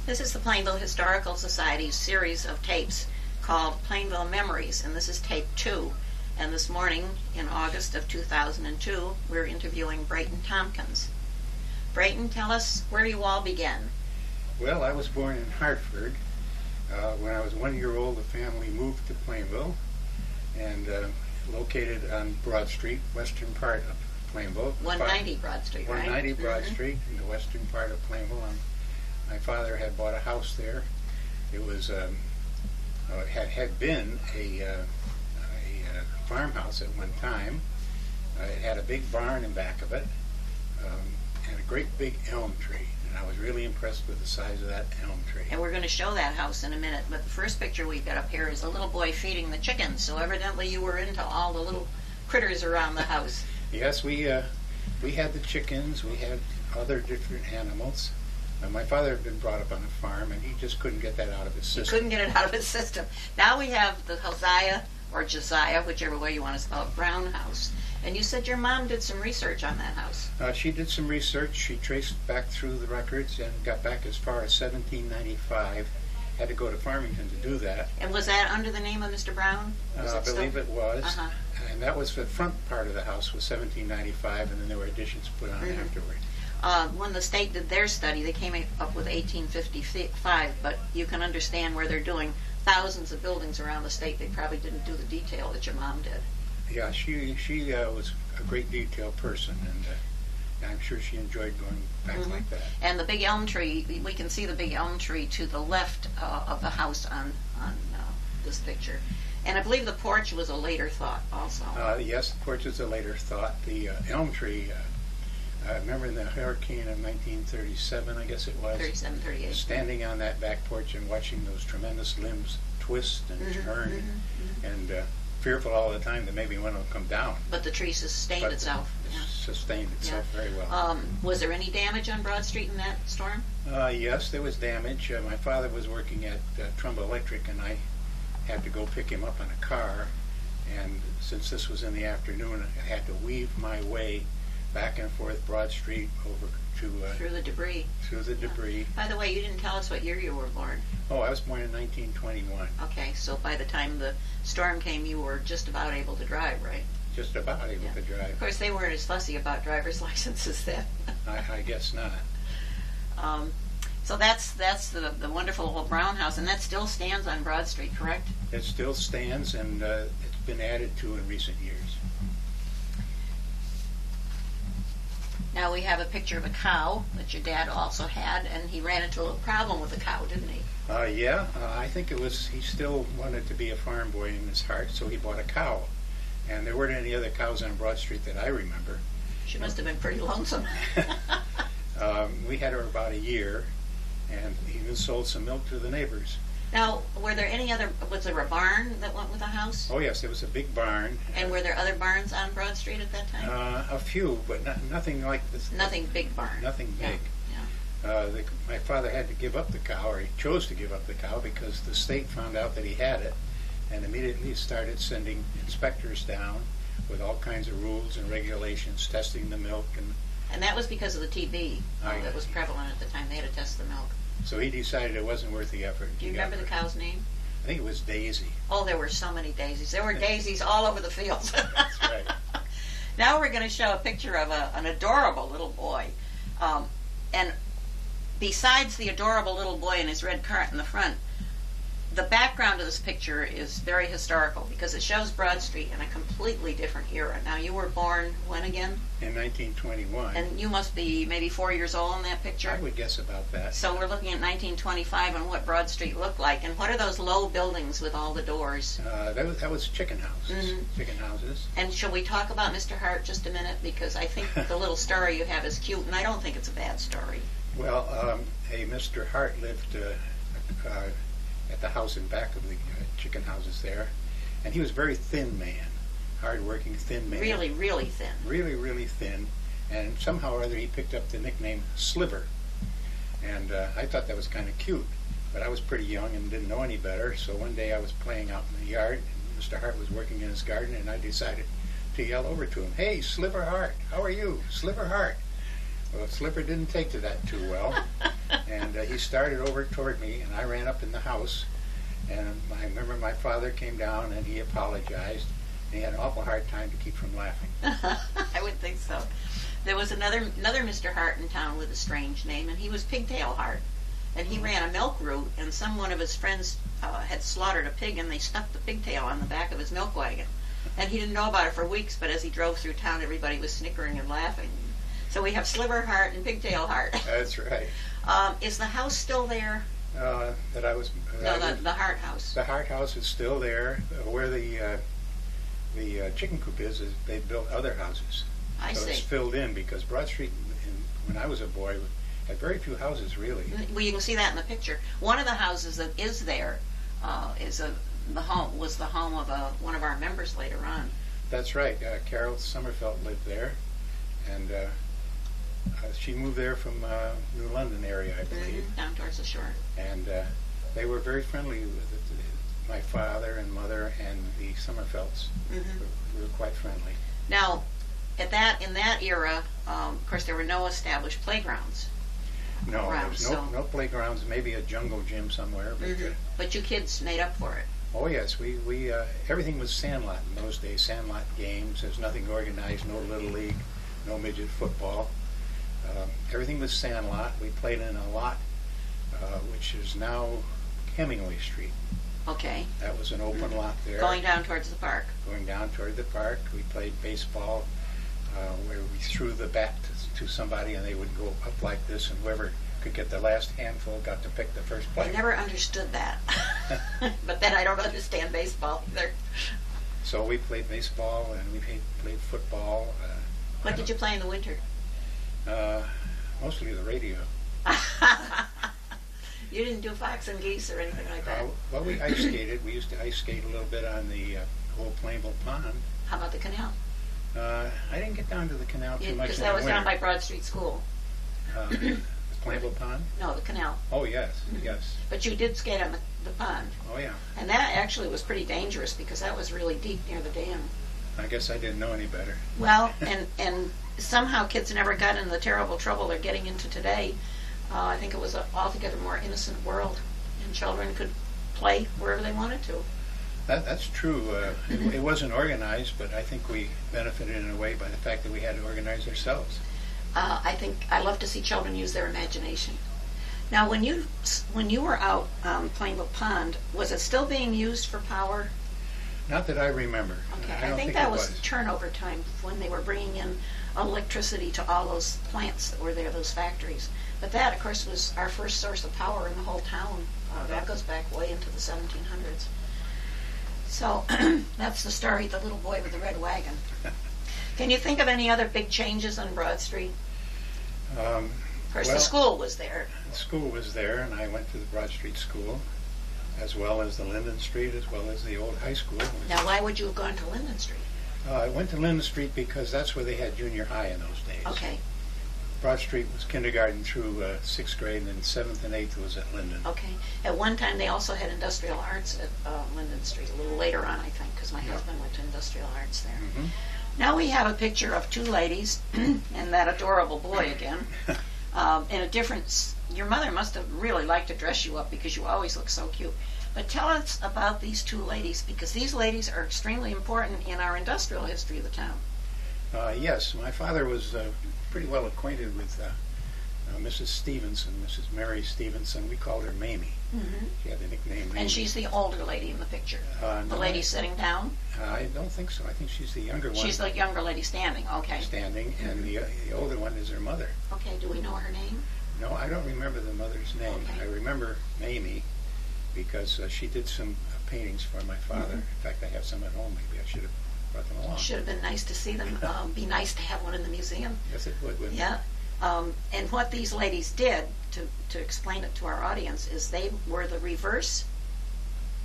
This is the Plainville Historical Society's series of tapes called Plainville Memories, and this is tape 2. And this morning, in August of 2002, we're interviewing Brayton Tompkins. Brayton, tell us where you all began. Well, I was born in Hartford. When I was 1 year old, the family moved to Plainville and located on Broad Street, western part of Plainville. 190 Broad Street, right? 190 Broad Street, in the western part of Plainville. My father had bought a house there. It was had been a farmhouse at one time. It had a big barn in back of it and a great big elm tree. And I was really impressed with the size of that elm tree. And we're going to show that house in a minute, but the first picture we've got up here is a little boy feeding the chickens, so evidently you were into all the little critters around the house. Yes, we had the chickens, we had other different animals. My father had been brought up on a farm, and he just couldn't get that out of his system. He couldn't get it out of his system. Now we have the Hosea, or Josiah, whichever way you want to spell it, Brown house. And you said your mom did some research on that house. She did some research. She traced back through the records and got back as far as 1795. Had to go to Farmington to do that. And was that under the name of Mr. Brown? I believe it was. And that was the front part of the house was 1795, and then there were additions put on afterward. When the state did their study, they came up with 1855, but you can understand where they're doing thousands of buildings around the state. They probably didn't do the detail that your mom did. Yeah, she was a great detail person, and I'm sure she enjoyed going back like that. And the big elm tree, we can see the big elm tree to the left of the house on this picture. And I believe the porch was a later thought also. Yes, the porch was a later thought. The elm tree, I remember in the hurricane of 1937, I guess it was. 37, 38. Standing on that back porch and watching those tremendous limbs twist and turn, and fearful all the time that maybe one will come down. But the tree sustained itself. Sustained itself very well. Was there any damage on Broad Street in that storm? Yes, there was damage. My father was working at Trumbull Electric, and I had to go pick him up on a car. And since this was in the afternoon, I had to weave my way back and forth Broad Street over to through the debris. Through the debris. By the way, you didn't tell us what year you were born. Oh, I was born in 1921. Okay, so by the time the storm came, you were just about able to drive, right? Just about able to drive. Of course, they weren't as fussy about driver's licenses then. I guess not. So that's the wonderful old Brown house, and that still stands on Broad Street, correct? It still stands, and it's been added to in recent years. Now we have a picture of a cow that your dad also had, and he ran into a little problem with the cow, didn't he? I think it was, he still wanted to be a farm boy in his heart, so he bought a cow. And there weren't any other cows on Broad Street that I remember. She must have been pretty lonesome. We had her about a year, and he even sold some milk to the neighbors. Now, was there a barn that went with the house? Oh yes, there was a big barn. And were there other barns on Broad Street at that time? A few, but nothing like this. Nothing big barn. Nothing big. Yeah. My father had to give up the cow, or he chose to give up the cow, because the state found out that he had it, and immediately started sending inspectors down with all kinds of rules and regulations, testing the milk. And that was because of the TB that was prevalent at the time. They had to test the milk. So he decided it wasn't worth the effort. Do you remember the cow's name? I think it was Daisy. Oh, there were so many daisies. There were daisies all over the fields. That's right. Now we're going to show a picture of an adorable little boy. And besides the adorable little boy in his red cart in the front, the background of this picture is very historical because it shows Broad Street in a completely different era. Now, you were born when again? In 1921. And you must be maybe 4 years old in that picture? I would guess about that. So we're looking at 1925 and what Broad Street looked like. And what are those low buildings with all the doors? That was chicken houses. Chicken houses. And shall we talk about Mr. Hart just a minute? Because I think the little story you have is cute, and I don't think it's a bad story. Well, a Mr. Hart lived at the house in back of the chicken houses there, and he was a very thin man, hard-working thin man. Really, really thin. Really, really thin, and somehow or other he picked up the nickname Sliver, and I thought that was kind of cute, but I was pretty young and didn't know any better, so one day I was playing out in the yard, and Mr. Hart was working in his garden, and I decided to yell over to him, "Hey, Sliver Hart, how are you? Sliver Hart." Well, Sliver didn't take to that too well, And he started over toward me, and I ran up in the house. And I remember my father came down, and he apologized. And he had an awful hard time to keep from laughing. I would think so. There was another Mr. Hart in town with a strange name, and he was Pigtail Hart. And he ran a milk route, and one of his friends had slaughtered a pig, and they stuck the pigtail on the back of his milk wagon. And he didn't know about it for weeks, but as he drove through town, everybody was snickering and laughing. So we have Sliver Hart and Pigtail Hart. That's right. Is the house still there? That I was. The Hart house. The Hart house is still there. Where the chicken coop is they built other houses. I so see. It's filled in because Broad Street, when I was a boy, had very few houses really. Well, you can see that in the picture. One of the houses that is there was the home of one of our members later on. That's right. Carol Sommerfeld lived there, and she moved there from New London area, I believe. Down towards the shore. And they were very friendly with my father and mother and the Sommerfelds. We were quite friendly. Now, in that era, of course, there were no established playgrounds. No, around, there was no playgrounds. Maybe a jungle gym somewhere. But, but you kids made up for it. Oh yes, we everything was sandlot in those days. Sandlot games. There's nothing organized. No little league. No midget football. Everything was sandlot. We played in a lot, which is now Hemingway Street. Okay. That was an open lot there. Going down towards the park. Going down toward the park. We played baseball, where we threw the bat to somebody, and they would go up like this, and whoever could get the last handful got to pick the first play. I never understood that. But then I don't understand baseball either. So we played baseball, and we played football. What did you play in the winter? Mostly the radio. You didn't do Fox and Geese or anything like that? Well, we ice skated. We used to ice skate a little bit on the old Plainville Pond. How about the canal? I didn't get down to the canal too much. Because in that the was winter. down by Broad Street School. The Plainville Pond? No, the canal. Oh, yes, yes. But you did skate on the pond. Oh, yeah. And that actually was pretty dangerous because that was really deep near the dam. I guess I didn't know any better. Well, and somehow kids never got into the terrible trouble they're getting into today. I think it was an altogether more innocent world, and children could play wherever they wanted to. That's true. It wasn't organized, but I think we benefited in a way by the fact that we had to organize ourselves. I love to see children use their imagination. Now, when you were out on Plainville Pond, was it still being used for power? Not that I remember. Okay, I think that was turnover time when they were bringing in electricity to all those plants that were there, those factories. But that, of course, was our first source of power in the whole town. That goes back way into the 1700s. So that's the story of the little boy with the red wagon. Can you think of any other big changes on Broad Street? Of course, the school was there. The school was there, and I went to the Broad Street School, as well as the Linden Street, as well as the old high school. Now, why would you have gone to Linden Street? I went to Linden Street because that's where they had junior high in those days. Okay. Broad Street was kindergarten through 6th grade, and then 7th and 8th was at Linden. Okay. At one time, they also had industrial arts at Linden Street, a little later on, I think, because my husband went to industrial arts there. Mm-hmm. Now we have a picture of two ladies and that adorable boy again. In a different... Your mother must have really liked to dress you up because you always look so cute. But tell us about these two ladies, because these ladies are extremely important in our industrial history of the town. Yes, my father was pretty well acquainted with Mrs. Stevenson, Mrs. Mary Stevenson. We called her Mamie. Mm-hmm. She had the nickname Mamie. And she's the older lady in the picture. The lady sitting down? I don't think so. I think she's the younger one. She's the younger lady standing, okay. Standing, and the older one is her mother. Okay, do we know her name? No, I don't remember the mother's name. Okay. I remember Mamie because she did some paintings for my father. Mm-hmm. In fact, I have some at home. Maybe I should have brought them along. Should have been nice to see them. Be nice to have one in the museum. Yes, it would, wouldn't it? Yeah. And what these ladies did, to explain it to our audience, is they were the reverse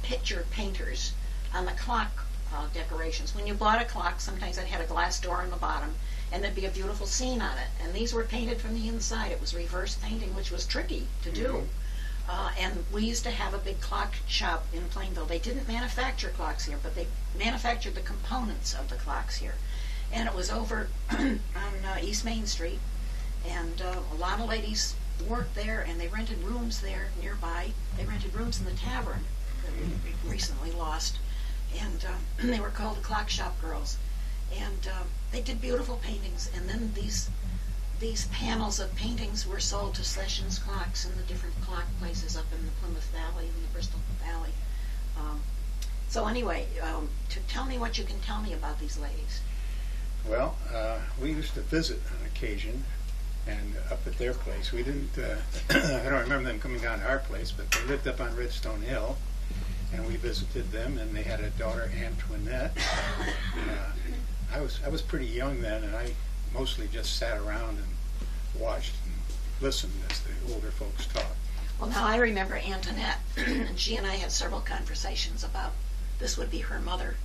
picture painters on the clock decorations. When you bought a clock, sometimes it had a glass door on the bottom, and there'd be a beautiful scene on it. And these were painted from the inside. It was reverse painting, which was tricky to do. Mm-hmm. And we used to have a big clock shop in Plainville. They didn't manufacture clocks here, but they manufactured the components of the clocks here. And it was over on East Main Street. And a lot of ladies worked there, and they rented rooms there nearby. They rented rooms in the tavern that we recently lost, and they were called the Clock Shop Girls. And they did beautiful paintings, and then these panels of paintings were sold to Sessions Clocks and the different clock places up in the Plymouth Valley and the Bristol Valley. So anyway, to tell me what you can tell me about these ladies. Well, we used to visit on occasion, and up at their place. We didn't, I don't remember them coming down to our place, but they lived up on Redstone Hill, and we visited them, and they had a daughter, Antoinette. I was pretty young then, and I mostly just sat around and watched and listened as the older folks talked. Well, now I remember Antoinette, and she and I had several conversations about this would be her mother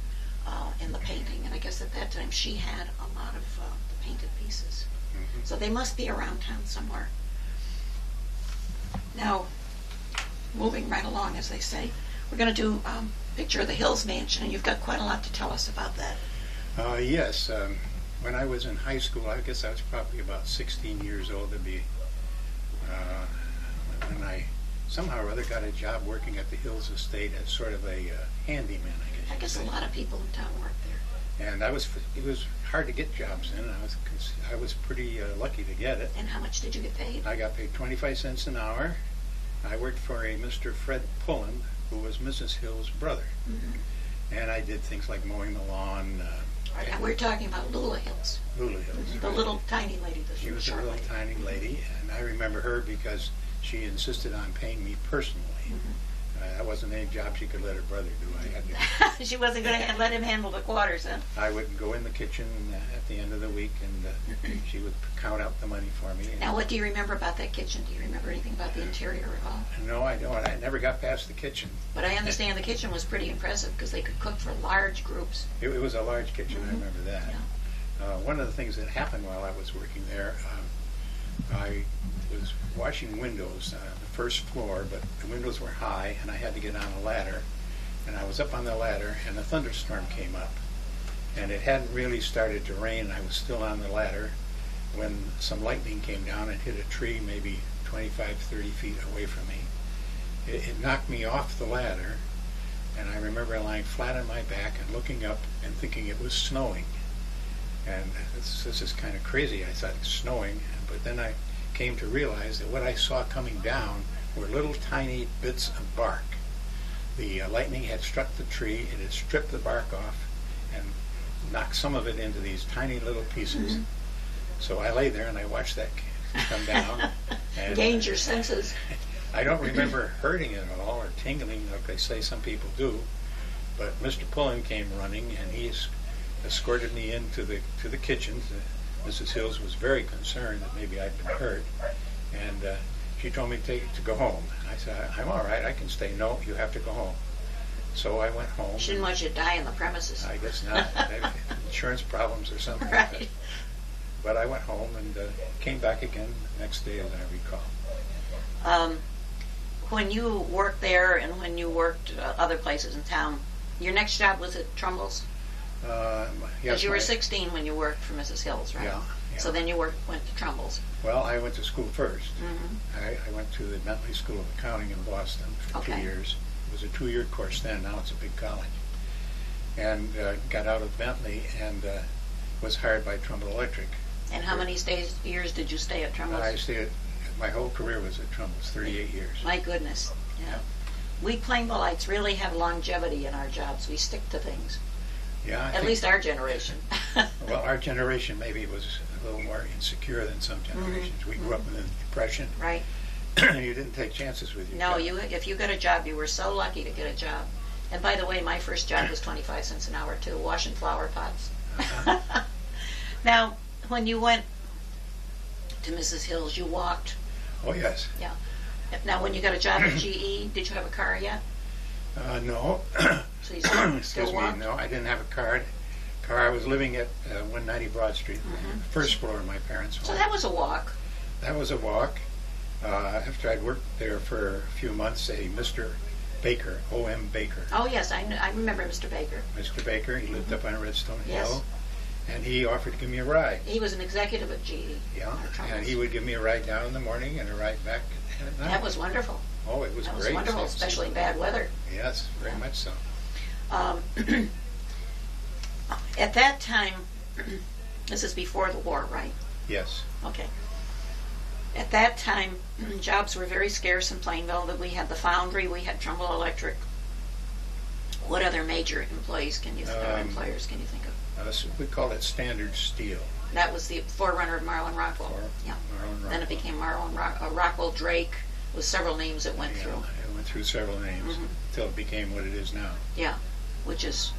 in the painting, and I guess at that time she had a lot of the painted pieces. Mm-hmm. So they must be around town somewhere. Now, moving right along, as they say, we're going to do Picture of the Hills Mansion, and you've got quite a lot to tell us about that. Yes. When I was in high school, I guess I was probably about 16 years old, when I somehow or other got a job working at the Hills Estate as sort of a handyman, I guess a lot of people in town work there. And it was hard to get jobs in. I was pretty lucky to get it. And how much did you get paid? I got paid 25 cents an hour. I worked for a Mr. Fred Pullen, who was Mrs. Hill's brother. Mm-hmm. And I did things like mowing the lawn. Now we're talking about Lula Hills. Lula Hills. The right. little tiny lady. She was a little tiny lady, and I remember her because she insisted on paying me personally. Mm-hmm. That wasn't any job she could let her brother do. I had to. She wasn't going to let him handle the quarters, huh? I would go in the kitchen at the end of the week, and she would count out the money for me. Now, what do you remember about that kitchen? Do you remember anything about the interior at all? No, I don't. I never got past the kitchen. But I understand the kitchen was pretty impressive because they could cook for large groups. It was a large kitchen. Mm-hmm. I remember that. Yeah. One of the things that happened while I was working there, I was washing windows on the first floor, but the windows were high, and I had to get on a ladder. And I was up on the ladder, and a thunderstorm came up. And it hadn't really started to rain. I was still on the ladder when some lightning came down and hit a tree maybe 25, 30 feet away from me. It knocked me off the ladder, and I remember lying flat on my back and looking up and thinking it was snowing. And this is kind of crazy. I thought it's snowing, but then I came to realize that what I saw coming down were little tiny bits of bark. The lightning had struck the tree, it had stripped the bark off and knocked some of it into these tiny little pieces. Mm-hmm. So I lay there and I watched that come down. And gained your senses. I don't remember hurting it at all or tingling like they say some people do, but Mr. Pullen came running and he escorted me into the kitchen. Mrs. Hills was very concerned that maybe I'd been hurt, and she told me to go home. I said, I'm all right, I can stay. No, you have to go home. So I went home. She didn't want you to die in the premises. I guess not. Insurance problems or something right. like that. But I went home and came back again the next day, as I recall. When you worked there and when you worked other places in town, your next job was at Trumbull's? Yes. Because you were 16 when you worked for Mrs. Hills, right? Yeah. So then you went to Trumbull's. Well, I went to school first. Mm-hmm. I went to the Bentley School of Accounting in Boston for 2 years. It was a 2-year course then. Now it's a big college. And got out of Bentley and was hired by Trumbull Electric. And how many years did you stay at Trumbull's? I stayed. My whole career was at Trumbull's, 38 years. My goodness. Yeah. We Plainvilleites really have longevity in our jobs. We stick to things. Yeah. At least our generation. Well, our generation maybe was a little more insecure than some generations. Mm-hmm. We grew up in the Depression. Right. You didn't take chances with your job. No, if you got a job, you were so lucky to get a job. And by the way, my first job was 25 cents an hour too, washing flower pots. Uh-huh. Now, when you went to Mrs. Hills, you walked. Oh, yes. Yeah. Now, when you got a job at GE, did you have a car yet? No. So you Excuse me. No, I didn't have a car. I was living at 190 Broad Street, mm-hmm. First floor of my parents' home. So that was a walk. That was a walk. After I'd worked there for a few months, a Mr. Baker, O.M. Baker. Oh, yes, I remember Mr. Baker. Mr. Baker, he lived up on Redstone Hill. Yes. and he offered to give me a ride. He was an executive at GE. Yeah, and he would give me a ride down in the morning and a ride back at night. That was wonderful. Oh, it was That great. was wonderful, especially in bad weather. Yes, very much so. At that time, this is before the war, right? Yes. Okay. At that time, jobs were very scarce in Plainville. That we had the foundry, we had Trumbull Electric. What other major employers can you think of? We called it Standard Steel. That was the forerunner of Marlin Rockwell. Yeah. Marlin Then it became Marlin Rockwell Drake, with several names it went through. It went through several names until it became what it is now. Yeah, which is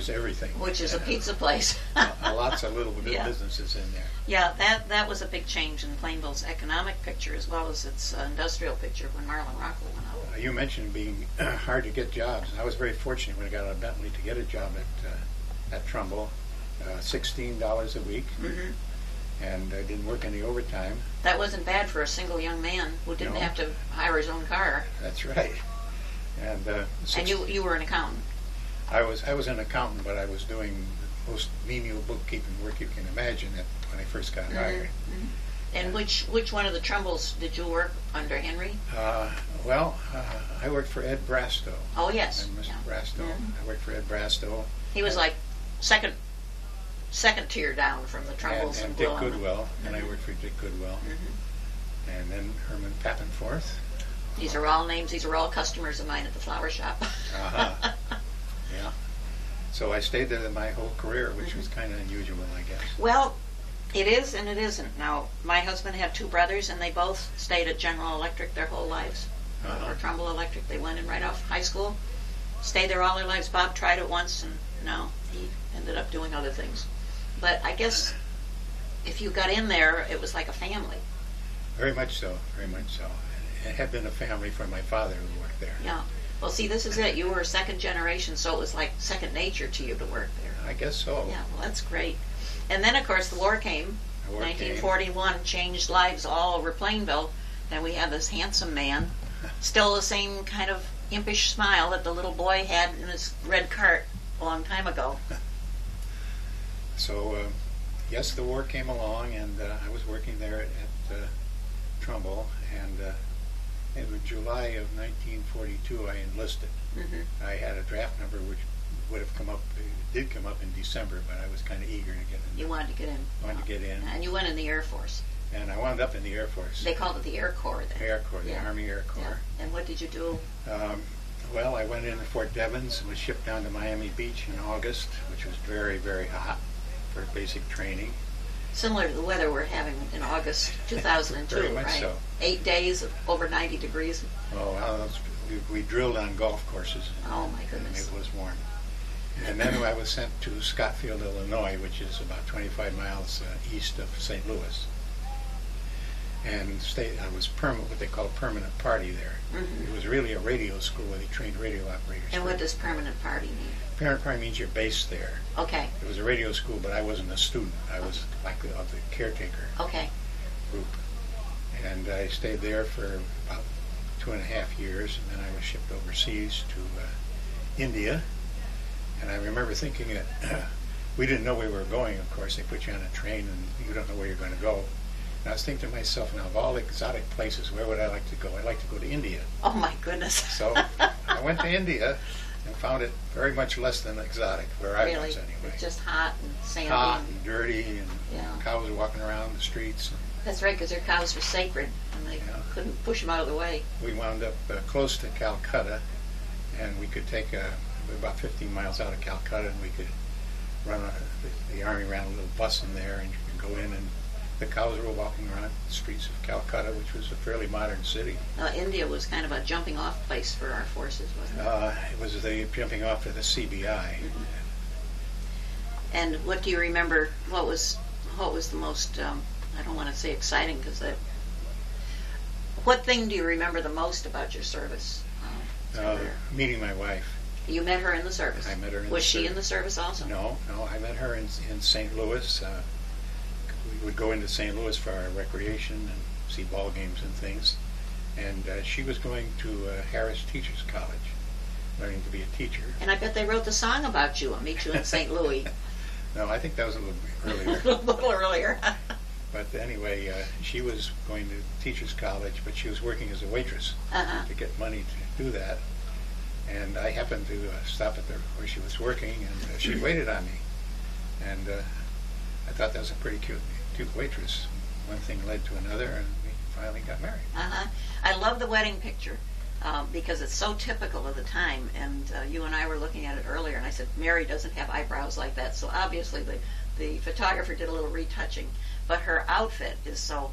everything. Which is a pizza place. Lots of little businesses in there. Yeah, that was a big change in Plainville's economic picture as well as its industrial picture when Marlin Rockwell went out. You mentioned being hard to get jobs. I was very fortunate when I got out of Bentley to get a job at Trumbull, $16 a week, and I didn't work any overtime. That wasn't bad for a single young man who didn't have to hire his own car. That's right. And you were an accountant. I was an accountant, but I was doing the most menial bookkeeping work you can imagine when I first got hired. And which one of the Trumbulls did you work under, Henry? I worked for Ed Brastow. Oh, yes. And Mr. Brastow. I worked for Ed Brastow. He was like second tier down from the Trumbulls. And Dick Goodwill. And I worked for Dick Goodwill. And then Herman Pappenforth. These are all names. These are all customers of mine at the flower shop. Yeah. So I stayed there my whole career, which was kind of unusual, I guess. Well, it is and it isn't. Now, my husband had two brothers, and they both stayed at General Electric their whole lives. Or Trumbull Electric. They went in right off high school, stayed there all their lives. Bob tried it once, and no, he ended up doing other things. But I guess if you got in there, it was like a family. Very much so, very much so. It had been a family for my father who worked there. Yeah. Well, see, this is it. You were second generation, so it was like second nature to you to work there. I guess so. Yeah, well, that's great. And then, of course, the war came. 1941 changed lives all over Plainville. And we have this handsome man, still the same kind of impish smile that the little boy had in his red cart a long time ago. So, yes, the war came along, and I was working there at Trumbull, and in July of 1942, I enlisted. I had a draft number which would have come up, did come up in December, but I was kind of eager to get in. You wanted to get in. Wanted to get in. And you went in the Air Force. And I wound up in the Air Force. They called it the Air Corps then. Air Corps, the Army Air Corps. Yeah. And what did you do? Well, I went into Fort Devens and was shipped down to Miami Beach in August, which was very, very hot for basic training. Similar to the weather we're having in August 2002, Very much right? so. 8 days of over 90 degrees. Oh, well, we drilled on golf courses. Oh, my goodness. And it was warm. And then I was sent to Scottsfield, Illinois, which is about 25 miles east of St. Louis. And I was what they call permanent party there. It was really a radio school where they trained radio operators. And what does permanent party mean? Permanent party means you're based there. Okay. It was a radio school, but I wasn't a student. I was like of the caretaker group. And I stayed there for about 2.5 years, and then I was shipped overseas to India. And I remember thinking that we didn't know where we were going, of course. They put you on a train, and you don't know where you're going to go. And I was thinking to myself, now, of all the exotic places, where would I like to go? I'd like to go to India. Oh, my goodness. So I went to India and found it very much less than exotic, where I was anyway. It's just hot and sandy. Hot and dirty, and cows walking around the streets. That's right, because their cows were sacred, and they couldn't push them out of the way. We wound up close to Calcutta, and we could take about 15 miles out of Calcutta, and we could run the Army ran a little bus in there, and you could go in, and the cows were walking around the streets of Calcutta, which was a fairly modern city. India was kind of a jumping off place for our forces, wasn't it? It was the jumping off to the CBI. And what do you remember? What was the most? I don't want to say exciting because that. What thing do you remember the most about your service? Meeting my wife. You met her in the service. I met her in the service. Was she in the service also? No, I met her in St. Louis. We would go into St. Louis for our recreation and see ball games and things. And she was going to Harris Teachers College, learning to be a teacher. And I bet they wrote the song about you, I'll Meet You in St. Louis. No, I think that was a little bit earlier. A little earlier. But anyway, she was going to teachers college, but she was working as a waitress to get money to do that. And I happened to stop at where she was working, and she waited on me. And I thought that was a pretty cute waitress. One thing led to another, and we finally got married. I love the wedding picture because it's so typical of the time. And you and I were looking at it earlier, and I said, Mary doesn't have eyebrows like that. So obviously the photographer did a little retouching. But her outfit is so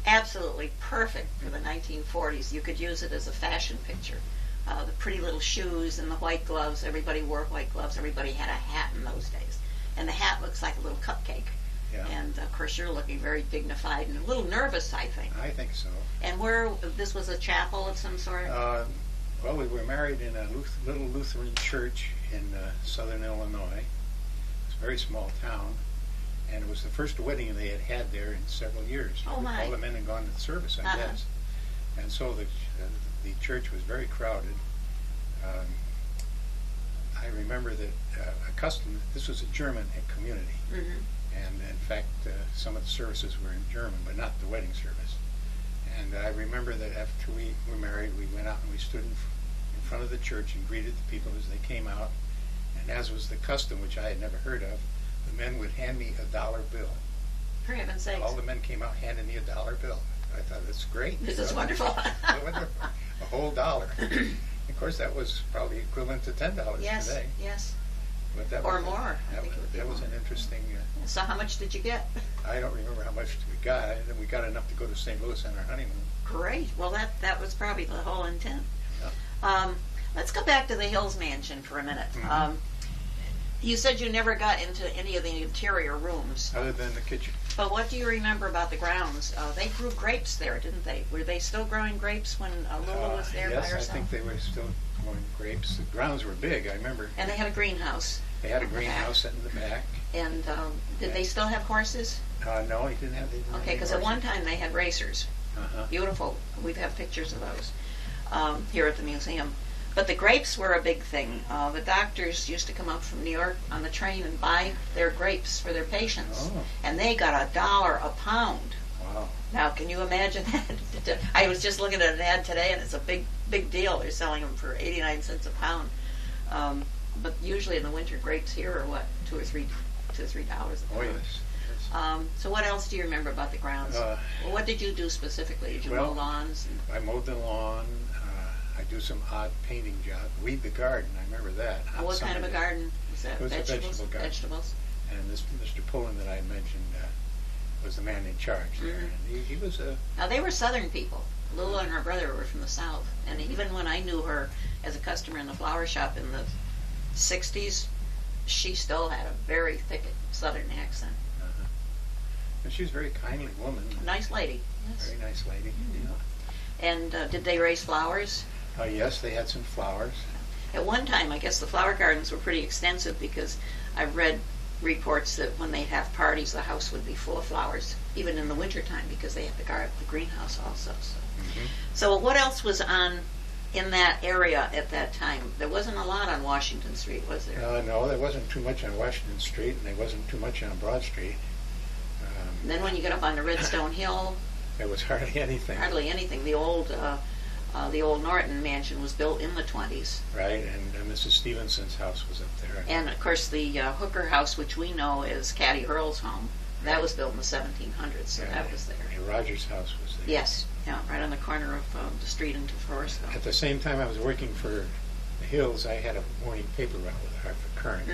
absolutely perfect for the 1940s. You could use it as a fashion picture. The pretty little shoes and the white gloves. Everybody wore white gloves. Everybody had a hat in those days. And the hat looks like a little cupcake. Yeah. And of course you're looking very dignified and a little nervous, I think. I think so. And this was a chapel of some sort? Well, we were married in a little Lutheran church in southern Illinois. It's a very small town. And it was the first wedding they had had there in several years. Oh, my. All the men had gone to the service, I guess. And so the church was very crowded. I remember that this was a German community. And in fact, some of the services were in German, but not the wedding service. And I remember that after we were married, we went out and we stood in front of the church and greeted the people as they came out. And as was the custom, which I had never heard of, the men would hand me a $1 bill. For heaven's sakes. All the men came out handing me a $1 bill. I thought, that's great. This is wonderful. Wonderful. A whole $1. Of course, that was probably equivalent to $10 today. Yes. But that or was more. That was an interesting... so how much did you get? I don't remember how much we got. We got enough to go to St. Louis on our honeymoon. Great. Well, that was probably the whole intent. Yeah. Let's go back to the Hills Mansion for a minute. You said you never got into any of the interior rooms. Other than the kitchen. But what do you remember about the grounds? They grew grapes there, didn't they? Were they still growing grapes when Lula was there by herself? Yes, I think they were still growing grapes. The grounds were big, I remember. And they had a greenhouse. They had a greenhouse in the back. And did they still have horses? No, they didn't have Okay, because at one time they had racers. Beautiful. We have pictures of those here at the museum. But the grapes were a big thing. The doctors used to come up from New York on the train and buy their grapes for their patients. And they got $1 a pound. Wow. Now, can you imagine that? I was just looking at an ad today, and it's a big deal. They're selling them for 89 cents a pound. But usually in the winter, grapes here are what, $2 or $3 a pound? Oh, yes. So what else do you remember about the grounds? Well, what did you do specifically? Did you mow lawns? I mowed the lawn. I do some odd painting job. Weed the garden. I remember that. What kind of a garden was that? It was vegetables? a vegetable garden. Vegetables. And this Mr. Pullen that I mentioned was the man in charge there. And he was a... Now, they were Southern people. Lula and her brother were from the South. And even when I knew her as a customer in the flower shop in the 60s, she still had a very thick Southern accent. And she was a very kindly woman. Nice lady. Yes. Very nice lady. Yeah. And did they raise flowers? Yes, they had some flowers. At one time, I guess the flower gardens were pretty extensive because I've read reports that when they'd have parties, the house would be full of flowers, even in the wintertime, because they had the greenhouse also. So what else was in that area at that time? There wasn't a lot on Washington Street, was there? No, there wasn't too much on Washington Street, and there wasn't too much on Broad Street. Then when you get up on the Redstone Hill, there was hardly anything. Hardly anything. The old Norton mansion was built in the 20s. Right, and Mrs. Stevenson's house was up there. And of course the Hooker house, which we know as Caddy Hurl's home, that was built in the 1700s, so that was there. And Rogers' house was there. Yes, yeah, right on the corner of the street into Forestville. At the same time I was working for the Hills, I had a morning paper route with Hartford Current.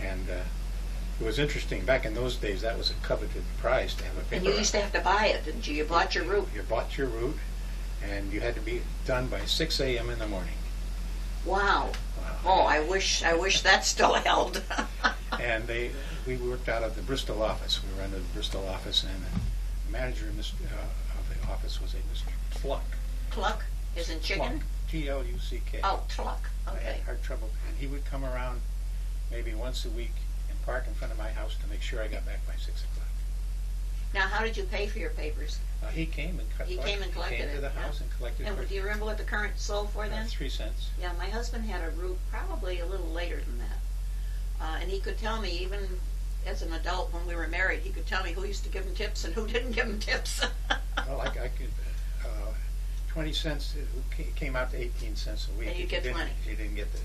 And it was interesting. Back in those days, that was a coveted prize to have a paper And you used to have to buy it, didn't you? You bought your route. You bought your route, and you had to be done by 6 a.m. in the morning. Wow. Oh, I wish that still held. And we worked out of the Bristol office. We were under the Bristol office, and the manager of the office was a Mr. Tluck. Tluck? As in chicken? Tluck. Oh, Tluck. I Okay. had hard trouble. And he would come around maybe once a week and park in front of my house to make sure I got back by 6 o'clock. Now, how did you pay for your papers? He came and collected it. He came to the house and collected it. And do you remember what the Current sold for then? 3 cents. Yeah, my husband had a route probably a little later than that. And he could tell me even as an adult when we were married. He could tell me who used to give him tips and who didn't give him tips. Well, I could, 20 cents came out to 18 cents a week. And you get 20. You didn't get the,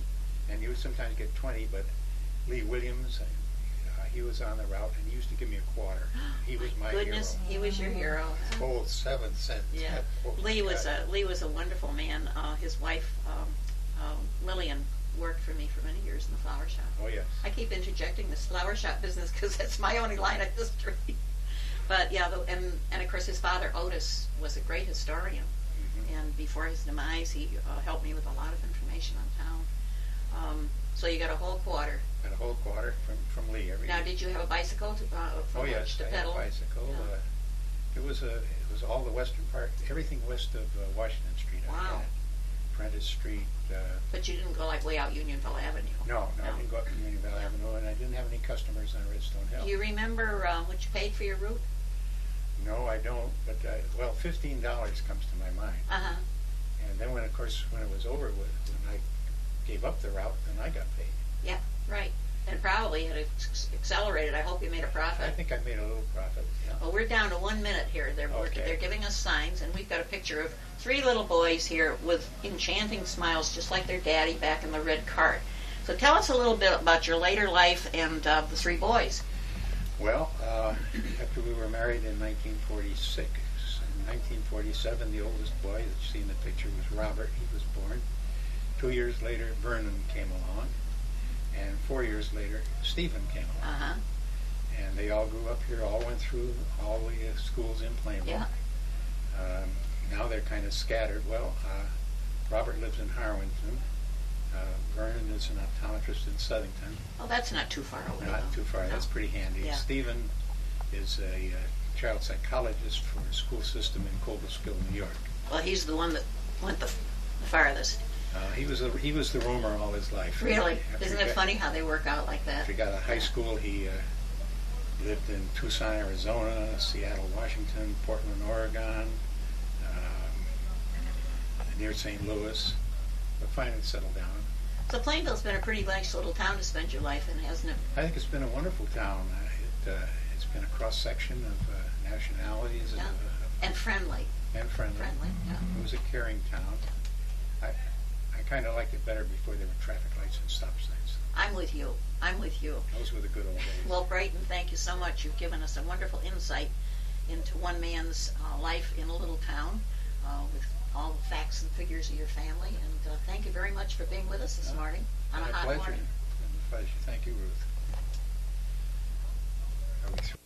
and you would sometimes get 20, but Lee Williams, he was on the route, and he used to give me a quarter. He was my Goodness, hero. he was your hero. Oh, 7 cents. Yeah, Oh, Lee was God. a wonderful man. His wife Lillian worked for me for many years in the flower shop. Oh, yes. I keep interjecting this flower shop business because that's my only line of history. But yeah, and of course his father Otis was a great historian, and before his demise, he helped me with a lot of information on town. So you got a whole quarter. Got a whole quarter from Lee every Now, year. did you have a bicycle to Oh, yes, to I had a pedal? bicycle. Yeah. It was all the western part, everything west of Washington Street. I Wow. had. Prentice Street. But you didn't go like way out Unionville Avenue. No, I didn't go up Unionville Avenue, and I didn't have any customers on Redstone Hill. Do you remember what you paid for your route? No, I don't. But well, $15 comes to my mind. Uh-huh. And then when it was over with, when I gave up the route, then I got paid. Yeah, right. And probably had accelerated. I hope you made a profit. I think I made a little profit. Yeah. Well, we're down to 1 minute here. They're giving us signs, and we've got a picture of 3 little boys here with enchanting smiles, just like their daddy back in the red cart. So tell us a little bit about your later life and the 3 boys. Well, after we were married in 1946, in 1947, the oldest boy that you see in the picture was Robert. He was born. 2 years later, Vernon came along. And 4 years later, Stephen came along. Uh-huh. And they all grew up here, all went through all the schools in Plainville. Yeah. Now they're kind of scattered. Well, Robert lives in Harwinton. Vernon is an optometrist in Southington. Oh, that's not too far away. Not though. too far. No. That's pretty handy. Yeah. Stephen is a child psychologist for a school system in Cobleskill, New York. Well, he's the one that went the farthest. He was the roamer all his life. Really? After Isn't he it got- funny how they work out like that? After he got out of high school, he lived in Tucson, Arizona, Seattle, Washington, Portland, Oregon, near St. Louis, but finally settled down. So Plainville's been a pretty nice little town to spend your life in, hasn't it? I think it's been a wonderful town. It's been a cross-section of nationalities Yeah. And friendly. and friendly. Friendly, yeah. It was a caring town. I kind of liked it better before there were traffic lights and stop signs. I'm with you. Those were the good old days. Well, Brayton, thank you so much. You've given us a wonderful insight into one man's life in a little town with all the facts and figures of your family. And thank you very much for being with us this morning on a My hot pleasure. morning. My pleasure. Thank you, Ruth. Are we through?